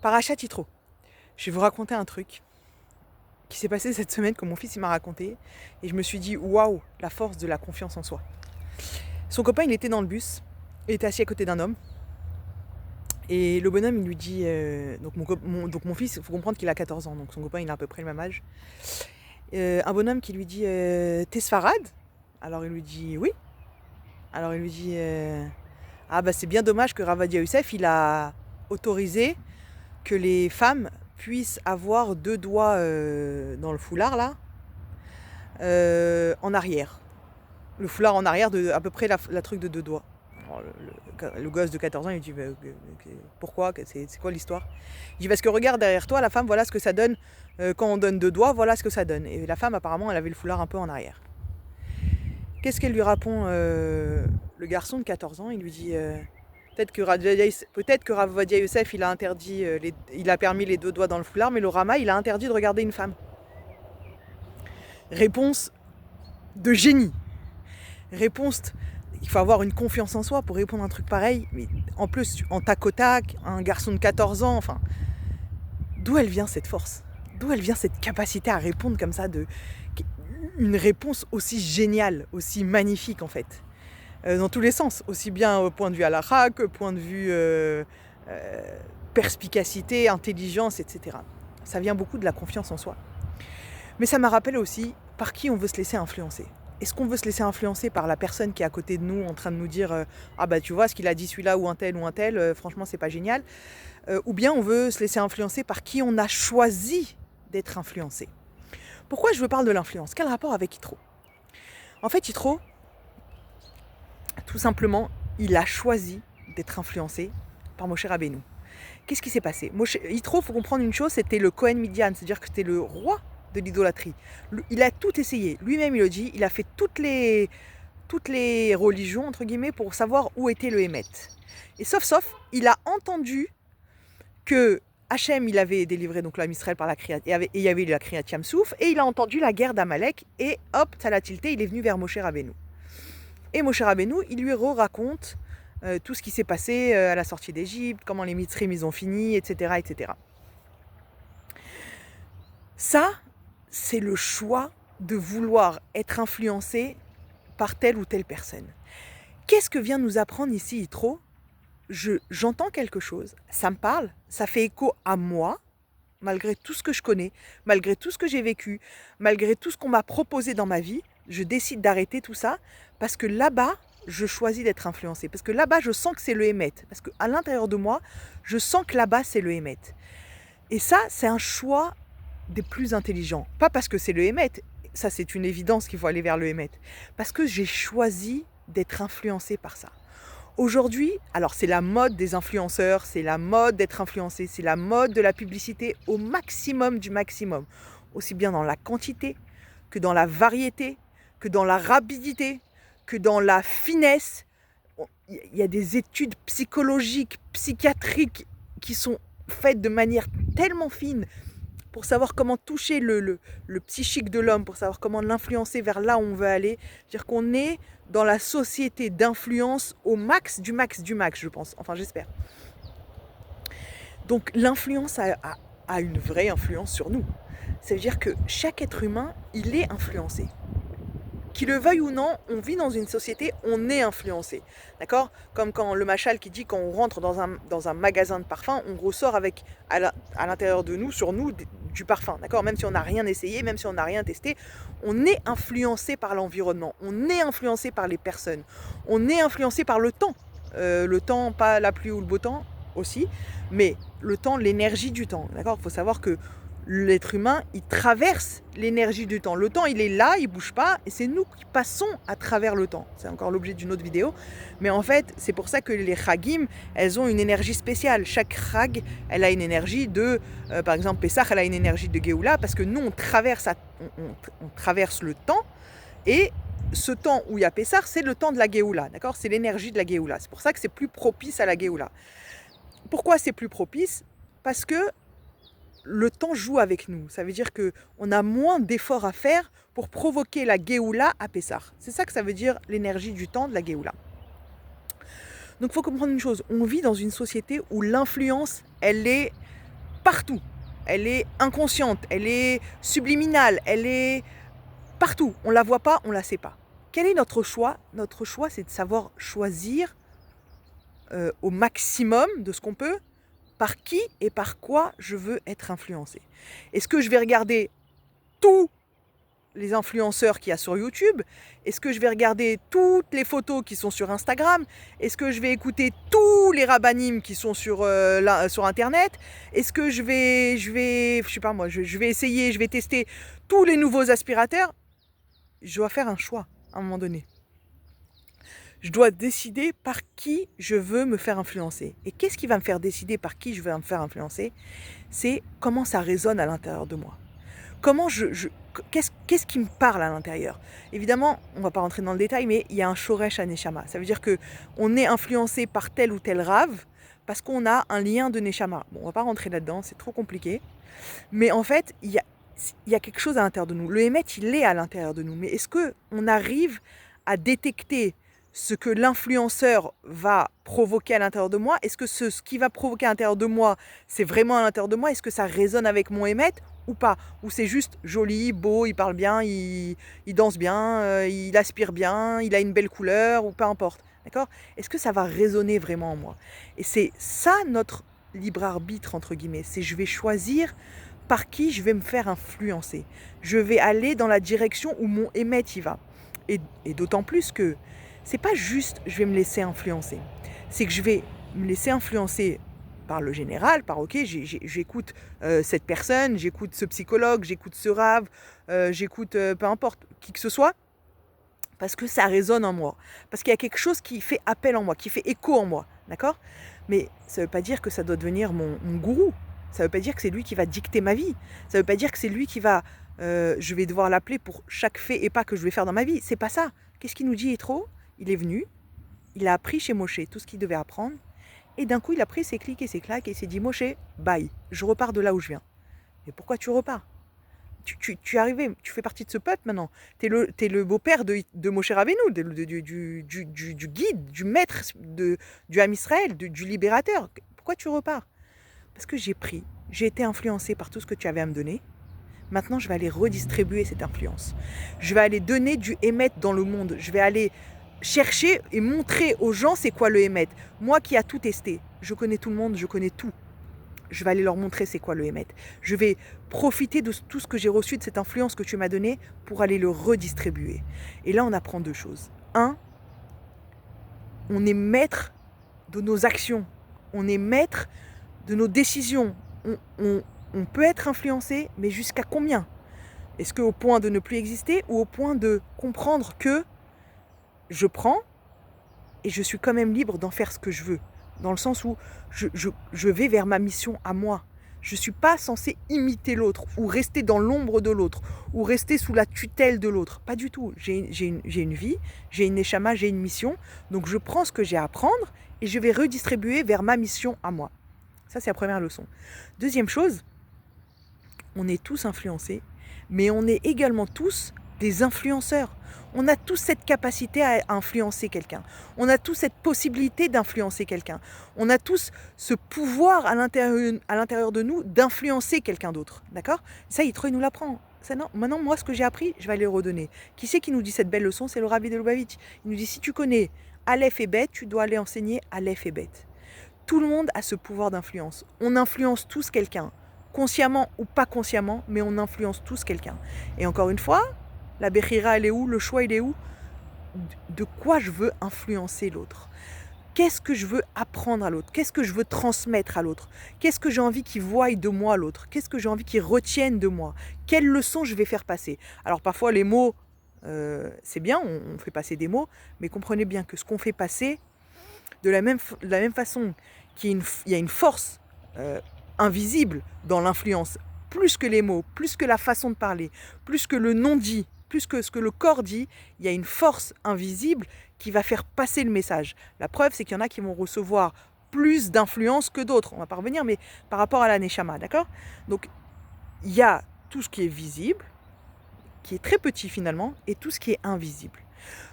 Parachat Yitro. Je vais vous raconter un truc qui s'est passé cette semaine que mon fils il m'a raconté et je me suis dit waouh, la force de la confiance en soi. Son copain il était dans le bus, il était assis à côté d'un homme et le bonhomme il lui dit donc mon fils, il faut comprendre qu'il a 14 ans, donc son copain il a à peu près le même âge. Un bonhomme qui lui dit t'es sfarad? Alors il lui dit oui. Alors il lui dit ah bah c'est bien dommage que Rav Ovadia Youssef il a autorisé que les femmes puissent avoir 2 doigts dans le foulard là, en arrière. Le foulard en arrière de à peu près la truc de 2 doigts. Alors, le gosse de 14 ans il dit pourquoi, c'est quoi l'histoire? Il dit parce que regarde derrière toi la femme, voilà ce que ça donne quand on donne 2 doigts, voilà ce que ça donne. Et la femme apparemment elle avait le foulard un peu en arrière. Qu'est-ce qu'elle lui répond le garçon de 14 ans? Il lui dit peut-être que Rav Ovadia Youssef il a interdit, il a permis les 2 doigts dans le foulard, mais le Rama il a interdit de regarder une femme. Réponse de génie. Réponse, il faut avoir une confiance en soi pour répondre à un truc pareil, mais en plus en tac au tac, un garçon de 14 ans, enfin, d'où elle vient cette force? D'où elle vient cette capacité à répondre comme ça, une réponse aussi géniale, aussi magnifique en fait, dans tous les sens, aussi bien au point de vue halakha que point de vue perspicacité, intelligence, etc. Ça vient beaucoup de la confiance en soi. Mais ça me rappelle aussi par qui on veut se laisser influencer. Est-ce qu'on veut se laisser influencer par la personne qui est à côté de nous en train de nous dire ah bah tu vois ce qu'il a dit celui-là ou un tel, franchement c'est pas génial, ou bien on veut se laisser influencer par qui on a choisi d'être influencé. Pourquoi je vous parle de l'influence? Quel rapport avec Yitro? En fait Yitro, tout simplement, il a choisi d'être influencé par Moshe Rabbeinu. Qu'est-ce qui s'est passé? Yitro, il faut comprendre une chose, c'était le Kohen Midian, c'est-à-dire que c'était le roi de l'idolâtrie. Il a tout essayé. Lui-même, il le dit, il a fait toutes les religions, entre guillemets, pour savoir où était le Hémet. Et sauf, il a entendu que Hachem, il avait délivré donc l'âme Israël par la Kriyat, et il y avait eu la Kriyat Yamsouf, et il a entendu la guerre d'Amalek, et hop, ça l'a tilté, il est venu vers Moshe Rabbeinu. Et Moshe Rabbeinu, il lui raconte tout ce qui s'est passé à la sortie d'Égypte, comment les Mitzrim ils ont fini, etc., etc. Ça, c'est le choix de vouloir être influencé par telle ou telle personne. Qu'est-ce que vient nous apprendre ici Yitro? J'entends quelque chose, ça me parle, ça fait écho à moi, malgré tout ce que je connais, malgré tout ce que j'ai vécu, malgré tout ce qu'on m'a proposé dans ma vie, je décide d'arrêter tout ça parce que là-bas, je choisis d'être influencé. Parce que là-bas, je sens que c'est le Hémet. Parce qu'à l'intérieur de moi, je sens que là-bas, c'est le Hémet. Et ça, c'est un choix des plus intelligents. Pas parce que c'est le Hémet, ça c'est une évidence qu'il faut aller vers le Hémet. Parce que j'ai choisi d'être influencé par ça. Aujourd'hui, alors c'est la mode des influenceurs, c'est la mode d'être influencé, c'est la mode de la publicité au maximum du maximum. Aussi bien dans la quantité, que dans la variété, que dans la rapidité, que dans la finesse. Il y a des études psychologiques, psychiatriques qui sont faites de manière tellement fine pour savoir comment toucher le psychique de l'homme, pour savoir comment l'influencer vers là où on veut aller. C'est-à-dire qu'on est dans la société d'influence au max, je pense. Enfin, j'espère. Donc, l'influence a une vraie influence sur nous. Ça veut dire que chaque être humain, il est influencé. Qu'il le veuille ou non, on vit dans une société, on est influencé. D'accord? Comme quand le machal qui dit quand on rentre dans un magasin de parfum, on ressort avec à l'intérieur de nous, sur nous, du parfum. D'accord? Même si on n'a rien essayé, même si on n'a rien testé, on est influencé par l'environnement, on est influencé par les personnes, on est influencé par le temps. Le temps, pas la pluie ou le beau temps aussi, mais le temps, l'énergie du temps. D'accord? Il faut savoir que l'être humain, il traverse l'énergie du temps. Le temps, il est là, il bouge pas, et c'est nous qui passons à travers le temps. C'est encore l'objet d'une autre vidéo. Mais en fait, c'est pour ça que les chagim, elles ont une énergie spéciale. Chaque chag, elle a une énergie de... par exemple, Pessah, elle a une énergie de Géoula, parce que nous, on traverse le temps, et ce temps où il y a Pessah, c'est le temps de la Géoula, d'accord? C'est l'énergie de la Géoula. C'est pour ça que c'est plus propice à la Géoula. Pourquoi c'est plus propice? Parce que le temps joue avec nous. Ça veut dire qu'on a moins d'efforts à faire pour provoquer la Géoula à Pessah. C'est ça que ça veut dire l'énergie du temps de la Géoula. Donc il faut comprendre une chose, on vit dans une société où l'influence, elle est partout. Elle est inconsciente, elle est subliminale, elle est partout. On ne la voit pas, on ne la sait pas. Quel est notre choix? Notre choix, c'est de savoir choisir au maximum de ce qu'on peut par qui et par quoi je veux être influencé. Est-ce que je vais regarder tous les influenceurs qu'il y a sur YouTube? Est-ce que je vais regarder toutes les photos qui sont sur Instagram? Est-ce que je vais écouter tous les rabbinim qui sont sur Internet? Est-ce que je vais je sais pas moi, je vais essayer, je vais tester tous les nouveaux aspirateurs? Je dois faire un choix à un moment donné. Je dois décider par qui je veux me faire influencer. Et qu'est-ce qui va me faire décider par qui je veux me faire influencer? C'est comment ça résonne à l'intérieur de moi. Comment qu'est-ce qui me parle à l'intérieur? Évidemment, on ne va pas rentrer dans le détail, mais il y a un shoresh à Neshama. Ça veut dire qu'on est influencé par tel ou tel rave parce qu'on a un lien de Neshama. Bon, on ne va pas rentrer là-dedans, c'est trop compliqué. Mais en fait, il y a quelque chose à l'intérieur de nous. Le Hémet, il est à l'intérieur de nous. Mais est-ce qu'on arrive à détecter ce que l'influenceur va provoquer à l'intérieur de moi? Est-ce que ce qui va provoquer à l'intérieur de moi, c'est vraiment à l'intérieur de moi? Est-ce que ça résonne avec mon Hémet ou pas? Ou c'est juste joli, beau, il parle bien, il danse bien, il aspire bien, il a une belle couleur, ou peu importe. D'accord? Est-ce que ça va résonner vraiment en moi? Et c'est ça notre libre arbitre, entre guillemets. C'est je vais choisir par qui je vais me faire influencer. Je vais aller dans la direction où mon Hémet y va. Et d'autant plus que c'est pas juste je vais me laisser influencer. C'est que je vais me laisser influencer par le général, par ok, j'écoute cette personne, j'écoute ce psychologue, j'écoute ce rave, j'écoute peu importe qui que ce soit, parce que ça résonne en moi. Parce qu'il y a quelque chose qui fait appel en moi, qui fait écho en moi. D'accord? Mais ça ne veut pas dire que ça doit devenir mon gourou. Ça ne veut pas dire que c'est lui qui va dicter ma vie. Ça ne veut pas dire que c'est lui qui va... je vais devoir l'appeler pour chaque fait et pas que je vais faire dans ma vie. C'est pas ça. Qu'est-ce qu'il nous dit, Yitro? Il est venu, il a appris chez Moshe tout ce qu'il devait apprendre. Et d'un coup, il a pris ses clics et ses claques et s'est dit, Moshe, bye, je repars de là où je viens. Mais pourquoi tu repars? Tu es arrivé, tu fais partie de ce peuple maintenant. T'es le beau-père de Moshe Rabbeinu, du guide, du maître, du Ham Israël, du libérateur. Pourquoi tu repars? Parce que j'ai été influencé par tout ce que tu avais à me donner. Maintenant, je vais aller redistribuer cette influence. Je vais aller donner du Hémet dans le monde. Je vais aller chercher et montrer aux gens c'est quoi le Hémet. Moi qui a tout testé, je connais tout le monde, je connais tout. Je vais aller leur montrer c'est quoi le Hémet. Je vais profiter de tout ce que j'ai reçu, de cette influence que tu m'as donnée, pour aller le redistribuer. Et là, on apprend deux choses. Un, on est maître de nos actions. On est maître de nos décisions. On peut être influencé, mais jusqu'à combien? Est-ce qu'au point de ne plus exister ou au point de comprendre que je prends et je suis quand même libre d'en faire ce que je veux? Dans le sens où je vais vers ma mission à moi. Je ne suis pas censé imiter l'autre ou rester dans l'ombre de l'autre ou rester sous la tutelle de l'autre. Pas du tout. J'ai une vie, j'ai une neshama, j'ai une mission. Donc je prends ce que j'ai à apprendre et je vais redistribuer vers ma mission à moi. Ça, c'est la première leçon. Deuxième chose, on est tous influencés, mais on est également tous des influenceurs. On a tous cette capacité à influencer quelqu'un. On a tous cette possibilité d'influencer quelqu'un. On a tous ce pouvoir à l'intérieur de nous d'influencer quelqu'un d'autre. D'accord? Ça, Yitro, il nous l'apprend. Maintenant, moi, ce que j'ai appris, je vais aller le redonner. Qui c'est qui nous dit cette belle leçon? C'est le Rabbi de Lubavitch. Il nous dit, si tu connais Aleph et Bet, tu dois aller enseigner Aleph et Bet. Tout le monde a ce pouvoir d'influence. On influence tous quelqu'un. Consciemment ou pas consciemment, mais on influence tous quelqu'un. Et encore une fois, la Bechira, elle est où? Le choix, il est où? De quoi je veux influencer l'autre? Qu'est-ce que je veux apprendre à l'autre? Qu'est-ce que je veux transmettre à l'autre? Qu'est-ce que j'ai envie qu'il voie de moi l'autre? Qu'est-ce que j'ai envie qu'il retienne de moi? Quelle leçon je vais faire passer? Alors parfois les mots, c'est bien, on fait passer des mots, mais comprenez bien que ce qu'on fait passer, de la même façon qu'il y a une force invisible dans l'influence, plus que les mots, plus que la façon de parler, plus que le non-dit, plus que ce que le corps dit, il y a une force invisible qui va faire passer le message. La preuve, c'est qu'il y en a qui vont recevoir plus d'influence que d'autres. On va pas revenir, mais par rapport à la Neshama, d'accord? Donc, il y a tout ce qui est visible, qui est très petit finalement, et tout ce qui est invisible.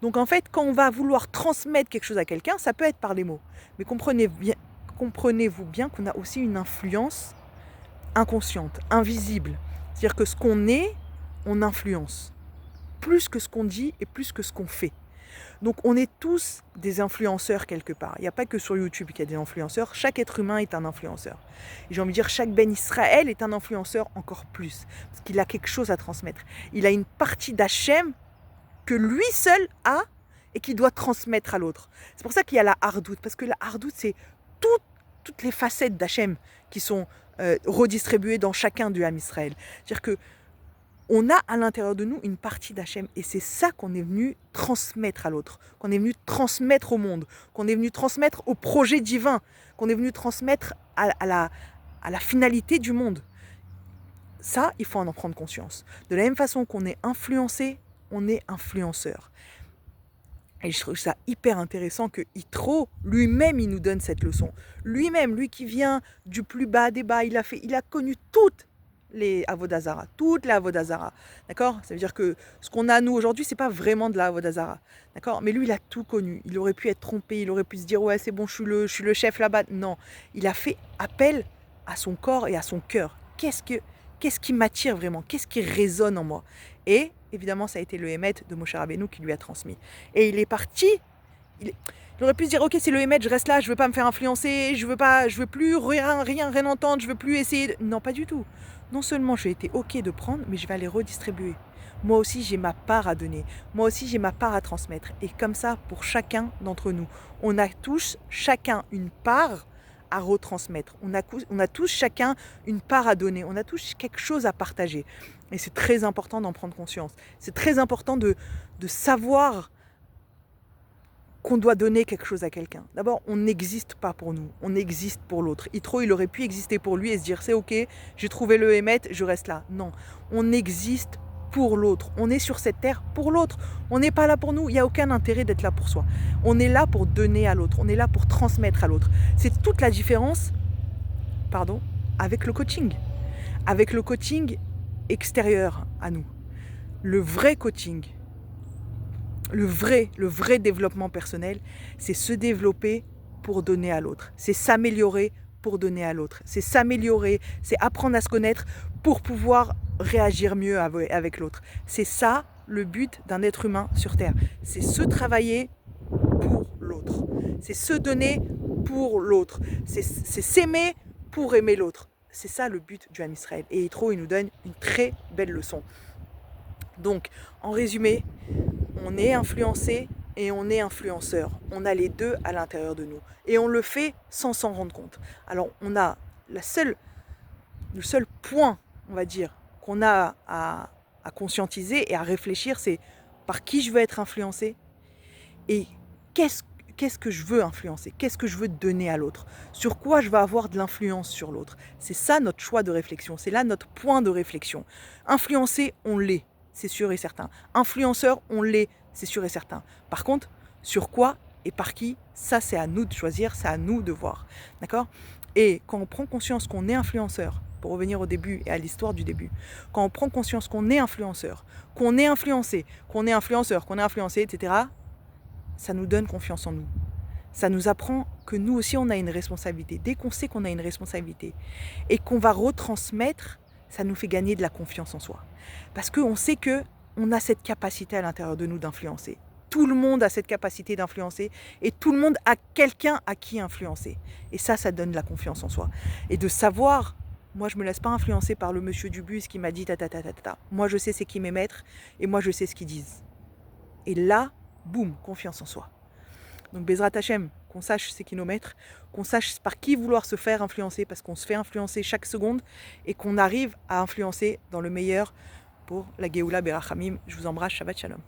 Donc en fait, quand on va vouloir transmettre quelque chose à quelqu'un, ça peut être par les mots. Mais comprenez-vous bien qu'on a aussi une influence inconsciente, invisible. C'est-à-dire que ce qu'on est, on influence. Plus que ce qu'on dit et plus que ce qu'on fait. Donc on est tous des influenceurs quelque part. Il n'y a pas que sur YouTube qu'il y a des influenceurs. Chaque être humain est un influenceur. Et j'ai envie de dire, chaque Ben Israël est un influenceur encore plus. Parce qu'il a quelque chose à transmettre. Il a une partie d'Hachem que lui seul a et qu'il doit transmettre à l'autre. C'est pour ça qu'il y a la hardout. Parce que la hardout, c'est toutes les facettes d'Hachem qui sont redistribuées dans chacun du Ham Israël. C'est-à-dire que on a à l'intérieur de nous une partie d'Hachem et c'est ça qu'on est venu transmettre à l'autre, qu'on est venu transmettre au monde, qu'on est venu transmettre au projet divin, qu'on est venu transmettre à la finalité du monde. Ça, il faut en prendre conscience. De la même façon qu'on est influencé, on est influenceur. Et je trouve ça hyper intéressant que Yitro, lui-même, il nous donne cette leçon. Lui-même, lui qui vient du plus bas des bas, il a connu toutes les Avodazara, toutes les Avodazara, d'accord? Ça veut dire que ce qu'on a nous aujourd'hui, c'est pas vraiment de la Avodazara, d'accord? Mais lui, il a tout connu. Il aurait pu être trompé, il aurait pu se dire ouais, c'est bon, je suis le chef là-bas. Non, il a fait appel à son corps et à son cœur. Qu'est-ce qui m'attire vraiment? Qu'est-ce qui résonne en moi? Et évidemment, ça a été le Hémet de Moshe Rabbeinu qui lui a transmis. Et il est parti. Il aurait pu se dire ok, c'est le Hémet, je reste là, je veux pas me faire influencer, je veux plus rien entendre, je veux plus essayer. Non, pas du tout. Non seulement j'ai été ok de prendre, mais je vais aller redistribuer. Moi aussi, j'ai ma part à donner. Moi aussi, j'ai ma part à transmettre. Et comme ça, pour chacun d'entre nous, on a tous chacun une part à retransmettre. On a tous chacun une part à donner. On a tous quelque chose à partager. Et c'est très important d'en prendre conscience. C'est très important de savoir qu'on doit donner quelque chose à quelqu'un. D'abord, on n'existe pas pour nous, on existe pour l'autre. Yitro, il aurait pu exister pour lui et se dire, c'est ok, j'ai trouvé le Hémet, je reste là. Non, on existe pour l'autre. On est sur cette terre pour l'autre. On n'est pas là pour nous, il n'y a aucun intérêt d'être là pour soi. On est là pour donner à l'autre, on est là pour transmettre à l'autre. C'est toute la différence, avec le coaching. Avec le coaching extérieur à nous. Le vrai coaching, le vrai développement personnel, c'est se développer pour donner à l'autre. C'est s'améliorer pour donner à l'autre. C'est s'améliorer, c'est apprendre à se connaître pour pouvoir réagir mieux avec l'autre. C'est ça le but d'un être humain sur Terre. C'est se travailler pour l'autre. C'est se donner pour l'autre. C'est s'aimer pour aimer l'autre. C'est ça le but du Ham Israël. Et Yitro, il nous donne une très belle leçon. Donc, en résumé, on est influencé et on est influenceur. On a les deux à l'intérieur de nous. Et on le fait sans s'en rendre compte. Alors, on a le seul point, on va dire, qu'on a à conscientiser et à réfléchir, c'est par qui je veux être influencé et qu'est-ce que je veux influencer, qu'est-ce que je veux donner à l'autre, sur quoi je vais avoir de l'influence sur l'autre. C'est ça notre choix de réflexion, c'est là notre point de réflexion. Influencer, on l'est. C'est sûr et certain. Influenceur, on l'est, c'est sûr et certain. Par contre, sur quoi et par qui, ça c'est à nous de choisir, c'est à nous de voir. D'accord? Et quand on prend conscience qu'on est influenceur, pour revenir au début et à l'histoire du début, quand on prend conscience qu'on est influenceur, qu'on est influencé, qu'on est influenceur, qu'on est influencé, etc., ça nous donne confiance en nous. Ça nous apprend que nous aussi on a une responsabilité. Dès qu'on sait qu'on a une responsabilité et qu'on va retransmettre, ça nous fait gagner de la confiance en soi. Parce qu'on sait qu'on a cette capacité à l'intérieur de nous d'influencer. Tout le monde a cette capacité d'influencer et tout le monde a quelqu'un à qui influencer. Et ça donne de la confiance en soi. Et de savoir, moi je ne me laisse pas influencer par le monsieur du bus qui m'a dit ta. Moi je sais c'est qui mes maîtres et moi je sais ce qu'ils disent. Et là, boum, confiance en soi. Donc Bezrat Hashem, qu'on sache c'est qui nos maîtres, qu'on sache par qui vouloir se faire influencer, parce qu'on se fait influencer chaque seconde, et qu'on arrive à influencer dans le meilleur pour la Géoula Berachamim. Je vous embrasse, Shabbat Shalom.